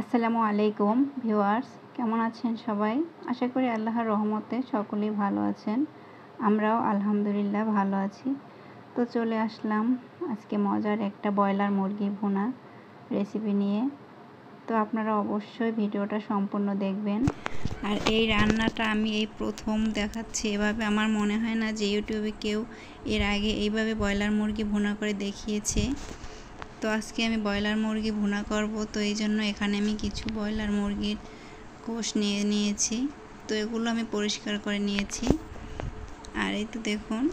আসসালামু আলাইকুম ভিউয়ার্স, কেমন আছেন সবাই? আশা করি আল্লাহর রহমতে সকলেই ভালো আছেন। আমরাও আলহামদুলিল্লাহ ভালো আছি। তো চলে আসলাম আজকে মজার একটা ব্রয়লার মুরগি ভুনা রেসিপি নিয়ে। তো আপনারা অবশ্যই ভিডিওটা সম্পূর্ণ দেখবেন। আর এই রান্নাটা আমি এই প্রথম দেখাচ্ছি এভাবে। আমার মনে হয় না যে ইউটিউবে কেউ এর আগে এইভাবে ব্রয়লার মুরগি ভুনা করে দেখিয়েছে। তো আজকে আমি ব্রয়লার মুরগি ভুনা করব। তো এই জন্য এখানে আমি কিছু ব্রয়লার মুরগির কোষ নিয়েছি। তো এগুলো আমি পরিষ্কার করে নিয়েছি। আর এই তো দেখুন,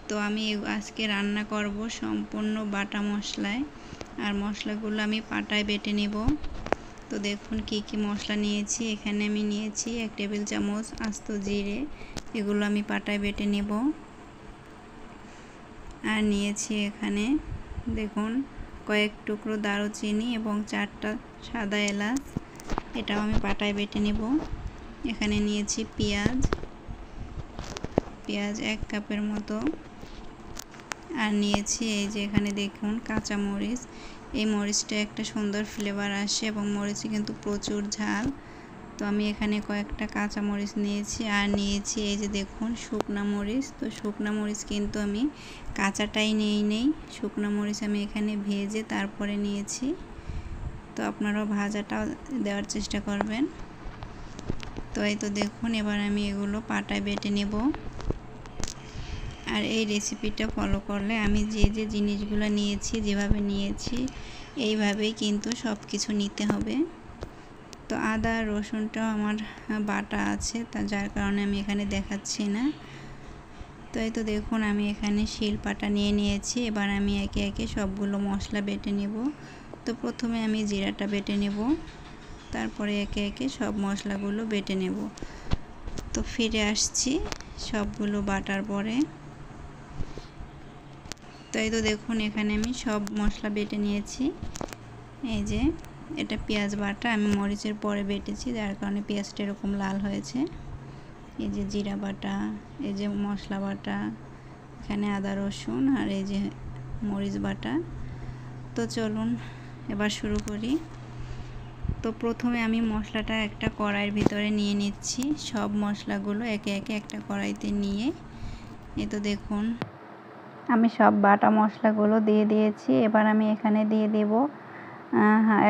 তো আমি আজকে রান্না করব সম্পূর্ণ বাটা মশলায়। আর মশলাগুলো আমি পাটায় বেটে নেব। তো দেখুন কি কি মশলা নিয়েছি। এখানে আমি নিয়েছি 1 টেবিল চামচ আস্ত জিরে, এগুলো আমি পাটায় বেটে নেব। আর নিয়েছি এখানে দেখুন কয়েক টুকরো দারুচিনি এবং 4টা সাদা এলাচ, এটাও আমি পাটায় বেটে নেব। এখানে নিয়েছি পেঁয়াজ 1 কাপের মতো। আর নিয়েছি এই যে এখানে দেখুন কাঁচা মরিচ। এই মরিচটা একটা সুন্দর ফ্লেভার আসে এবং মরিচে কিন্তু প্রচুর ঝাল। তো আমি এখানে কয়েকটা কাঁচা মরিচ নিয়েছি। আর নিয়েছি এই যে দেখুন শুকনা মরিচ। তো শুকনা মরিচ কিন্তু আমি কাঁচাটাই নেই, শুকনা মরিচ আমি এখানে ভেজে তারপরে নিয়েছি। তো আপনারাও ভাজাটাও দেওয়ার চেষ্টা করবেন। তো এই তো দেখুন এবার আমি এগুলো পাটায় বেটে নেব। আর এই রেসিপিটা ফলো করলে আমি যে জিনিসগুলো নিয়েছি, যেভাবে নিয়েছি এইভাবেই কিন্তু সব কিছু নিতে হবে। তো আদা রসুনটাও আমার বাটা আছে, যার কারণে আমি এখানে দেখাচ্ছি না। তো এই তো দেখুন আমি এখানে শিলপাটা নিয়েছি। এবার আমি একে একে সবগুলো মশলা বেটে নেব। তো প্রথমে আমি জিরাটা বেটে নেব, তারপরে একে একে সব মশলাগুলো বেটে নেব। তো ফিরে আসছি সবগুলো বাটার পরে। তো এই তো দেখুন এখানে আমি সব মশলা বেটে নিয়েছি। এই যে এটা পেঁয়াজ বাটা, আমি মরিচের পরে বেটেছি, যার কারণে পেঁয়াজটা এরকম লাল হয়েছে। এই যে জিরা বাটা, এই যে মশলা বাটা, এখানে আদা রসুন, আর এই যে মরিচ বাটা। তো চলুন এবার শুরু করি। তো প্রথমে আমি মশলাটা একটা কড়াইয়ের ভিতরে নিয়ে নিচ্ছি। সব মশলাগুলো একে একে একটা কড়াইতে নিয়ে এই তো দেখুন আমি সব বাটা মশলাগুলো দিয়ে দিয়েছি। এবার আমি এখানে দিয়ে দেব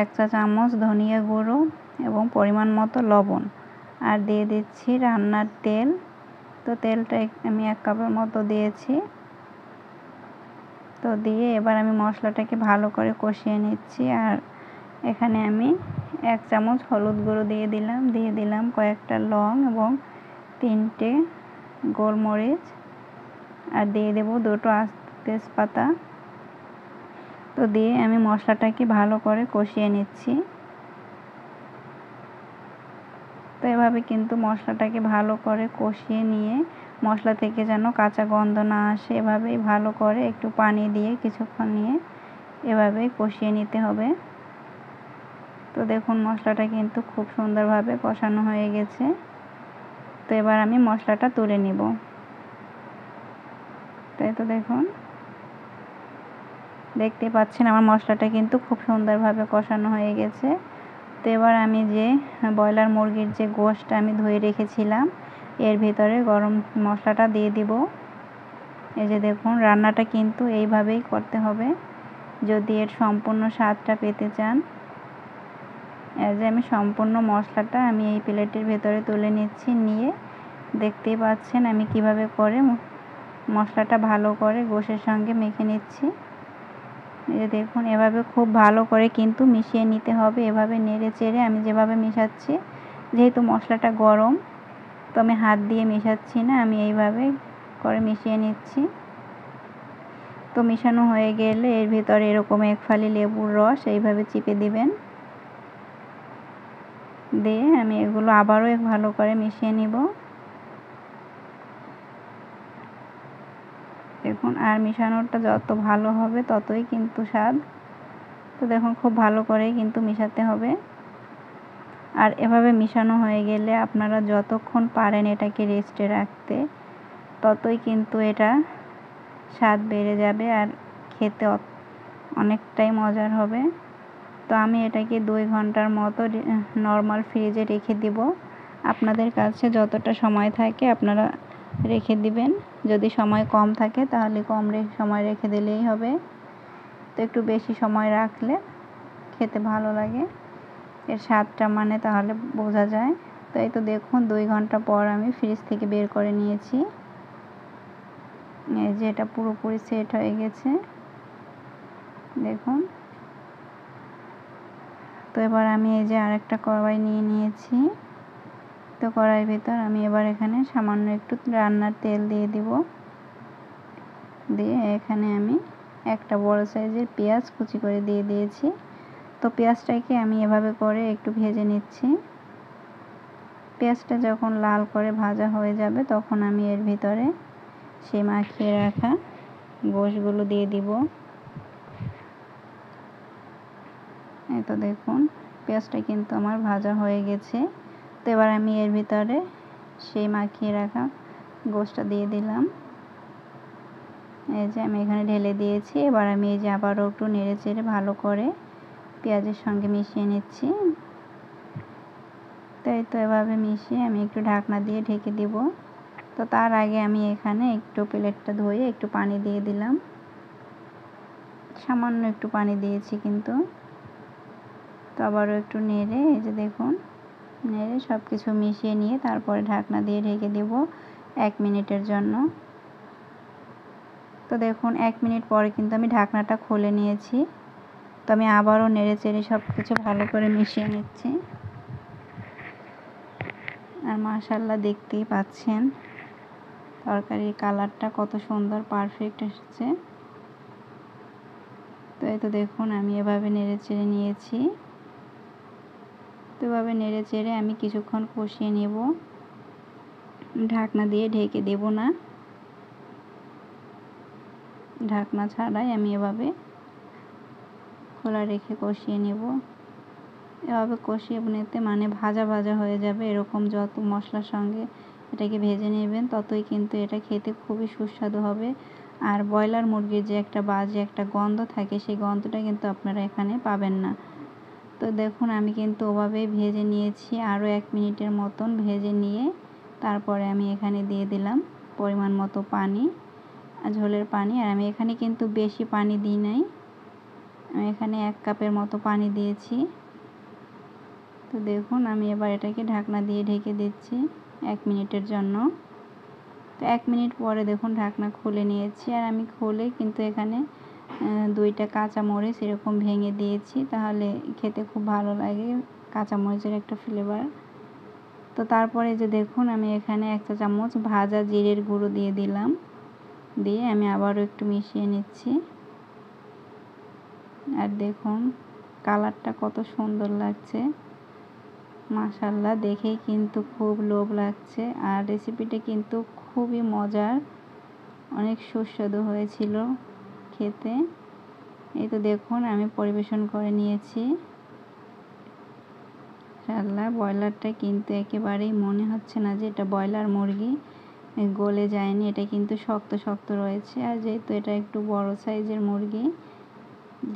1 চা চামচ ধনিয়া গুঁড়ো এবং পরিমাণ মতো লবণ। আর দিয়ে দিচ্ছি রান্নার তেল। তো তেলটা আমি 1 কাপের মতো দিয়েছি। তো দিয়ে এবার আমি মশলাটাকে ভালো করে কষিয়ে নিচ্ছি। আর এখানে আমি 1 চামচ হলুদ গুঁড়ো দিয়ে দিলাম কয়েকটা লং এবং 3টে গোলমরিচ। আর দিয়ে দেব 2টো তেজপাতা। তো দিয়ে আমি মশলাটাকে ভালো করে কষিয়ে নিচ্ছি। তো এভাবে কিন্তু মশলাটাকে ভালো করে কষিয়ে নিয়ে মশলা থেকে যেন কাঁচা গন্ধ না আসে, এভাবেই ভালো করে একটু পানি দিয়ে কিছুক্ষণ নিয়ে এভাবেই কষিয়ে নিতে হবে। তো দেখুন মশলাটা কিন্তু খুব সুন্দরভাবে কষানো হয়ে গেছে। তো এবার আমি মশলাটা তুলে নিব। তাই তো দেখুন দেখতে পাচ্ছেন আমার মশলাটা কিন্তু খুব সুন্দরভাবে কষানো হয়ে গেছে। তো এবার আমি যে ব্রয়লার মুরগির যে গোশটা আমি ধুয়ে রেখেছিলাম এর ভিতরে গরম মশলাটা দিয়ে দিব। এই যে দেখুন রান্নাটা কিন্তু এইভাবেই করতে হবে যদি এর সম্পূর্ণ স্বাদটা পেতে চান। এই যে আমি সম্পূর্ণ মশলাটা আমি এই প্লেটের ভেতরে তুলে নিচ্ছি। নিয়ে দেখতেই পাচ্ছেন আমি কিভাবে করে মশলাটা ভালো করে গোশের সঙ্গে মেখে নিচ্ছি। এই যে দেখুন এভাবে খুব ভালো করে কিন্তু মিশিয়ে নিতে হবে। এভাবে নেড়ে চেড়ে আমি যেভাবে মেশাচ্ছি, যেহেতু মশলাটা গরম তো আমি হাত দিয়ে মেশাচ্ছি না, আমি এইভাবে করে মিশিয়ে নিচ্ছি। তো মেশানো হয়ে গেলে এর ভিতরে এরকম 1 ফালি লেবুর রস এইভাবে চিপে দিবেন। দিয়ে আমি এগুলো আবারও ভালো করে মিশিয়ে নিব। দেখুন আর মিশানোটা যত ভালো হবে ততই কিন্তু স্বাদ। তো দেখুন খুব ভালো করে কিন্তু মিশাতে হবে। আর এভাবে মিশানো হয়ে গেলে আপনারা যতক্ষণ পারেন এটাকে রেস্টে রাখতে ততই কিন্তু এটা স্বাদ বেড়ে যাবে আর খেতে অনেকটাই মজার হবে। তো আমি এটাকে 2 ঘন্টার মতো নর্মাল ফ্রিজে রেখে দিব। আপনাদের কাছে যতটা সময় থাকে আপনারা রেখে দিবেন। যদি সময় কম থাকে তাহলে কম সময় রেখে দিলেই হবে। তো একটু বেশি সময় রাখলে খেতে ভালো লাগে, এর স্বাদটা মানে তাহলে বোঝা যায়। তো এই তো দেখুন 2 ঘন্টা পর আমি ফ্রিজ থেকে বের করে নিয়েছি। এই যে এটা পুরোপুরি সেট হয়ে গেছে দেখুন। তো এবার আমি এই যে আরেকটা কড়াই নিয়ে নিয়েছি। তো কড়াইয়ের ভিতর আমি এবার এখানে সামান্য একটু রান্নার তেল দিয়ে দিব। দিয়ে এখানে আমি একটা বড় সাইজের পেঁয়াজ কুচি করে দিয়ে দিয়েছি। তো পেঁয়াজটাকে আমি এভাবে করে একটু ভেজে নিচ্ছি। পেঁয়াজটা যখন লাল করে ভাজা হয়ে যাবে তখন আমি এর ভিতরে সেই মাখিয়ে রাখা গোশগুলো দিয়ে দিব। এই তো দেখুন পেঁয়াজটা কিন্তু আমার ভাজা হয়ে গেছে। তো এবার আমি এর ভিতরে সেই মাখিয়ে রাখা গোশটা দিয়ে দিলাম। এই যে আমি এখানে ঢেলে দিয়েছি। এবার আমি এই যে আবারও একটু নেড়ে চেড়ে ভালো করে পেঁয়াজের সঙ্গে মিশিয়ে নিচ্ছি। তো এই তো এভাবে মিশিয়ে আমি একটু ঢাকনা দিয়ে ঢেকে দিব। তো তার আগে আমি এখানে একটু প্লেটটা ধুয়ে একটু পানি দিয়ে দিলাম। সামান্য একটু পানি দিয়েছি কিন্তু। তো আবারও একটু নেড়ে এই যে দেখুন নেড়ে সব কিছু মিশিয়ে নিয়ে তারপরে ঢাকনা দিয়ে ঢেকে দেব 1 মিনিটের জন্য। তো দেখুন 1 মিনিট পরে কিন্তু আমি ঢাকনাটা খুলে নিয়েছি। তো আমি আবারও নেড়ে চেড়ে সব কিছু ভালো করে মিশিয়ে নিচ্ছি। আর মাশাআল্লাহ দেখতেই পাচ্ছেন তরকারির কালারটা কত সুন্দর পারফেক্ট এসেছে। তো এই তো দেখুন আমি এভাবে নেড়ে চেড়ে নিয়েছি। তো এভাবে নেড়ে চেড়ে আমি কিছুক্ষণ কষিয়ে নেব। ঢাকনা দিয়ে ঢেকে দেব না, ঢাকনা ছাড়াই আমি এভাবে খোলা রেখে কষিয়ে নেব। এভাবে কষিয়ে নিতে মানে ভাজা ভাজা হয়ে যাবে। এরকম যত মশলার সঙ্গে এটাকে ভেজে নেবেন ততই কিন্তু এটা খেতে খুবই সুস্বাদু হবে। আর ব্রয়লার মুরগির যে একটা বাজে একটা গন্ধ থাকে সেই গন্ধটা কিন্তু আপনারা এখানে পাবেন না। তো দেখুন আমি কিন্তু ওভাবেই ভেজে নিয়েছি। আরও 1 মিনিটের মতন ভেজে নিয়ে তারপরে আমি এখানে দিয়ে দিলাম পরিমাণ মতো পানি, ঝোলের পানি। আর আমি এখানে কিন্তু বেশি পানি দিই নাই, আমি এখানে 1 কাপের মতো পানি দিয়েছি। তো দেখুন আমি এবার এটাকে ঢাকনা দিয়ে ঢেকে দিচ্ছি 1 মিনিটের জন্য। তো 1 মিনিট পরে দেখুন ঢাকনা খুলে নিয়েছি। আর আমি খুলে কিন্তু এখানে 2টা কাঁচামরিচ এরকম ভেঙে দিয়েছি, তাহলে খেতে খুব ভালো লাগে, কাঁচামরিচের একটা ফ্লেভার। তো তারপরে যে দেখুন আমি এখানে 1 চা চামচ ভাজা জিরের গুঁড়ো দিয়ে দিলাম। দিয়ে আমি আবারও একটু মিশিয়ে নিচ্ছি। আর দেখুন কালারটা কত সুন্দর লাগছে, মাশাআল্লাহ দেখেই কিন্তু খুব লোভ লাগছে। আর রেসিপিটা কিন্তু খুবই মজার, অনেক সুস্বাদু হয়েছিল খেতে। এই তো দেখুন আমি পরিবেশন করে নিয়েছি। মাশাআল্লাহ ব্রয়লারটা কিন্তু একেবারেই মনে হচ্ছে না যে এটা ব্রয়লার মুরগি, গলে যায়নি, এটা কিন্তু শক্ত শক্ত রয়েছে। আর যেহেতু এটা একটু বড় সাইজের মুরগি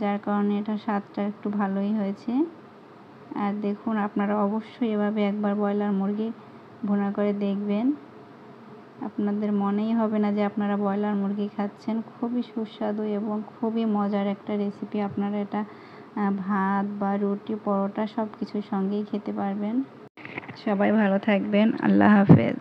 যার কারণে এটা স্বাদটা একটু ভালোই হয়েছে। আর দেখুন আপনারা অবশ্যই এভাবে একবার ব্রয়লার মুরগি ভুনা করে দেখবেন, আপনাদের মনেই হবে না যে আপনারা ব্রয়লার মুরগি খাচ্ছেন। খুবই সুস্বাদু এবং খুবই মজার একটা রেসিপি। আপনারা এটা ভাত বা রুটি পরোটা সব কিছুর সঙ্গেই খেতে পারবেন। সবাই ভালো থাকবেন, আল্লাহ হাফেজ।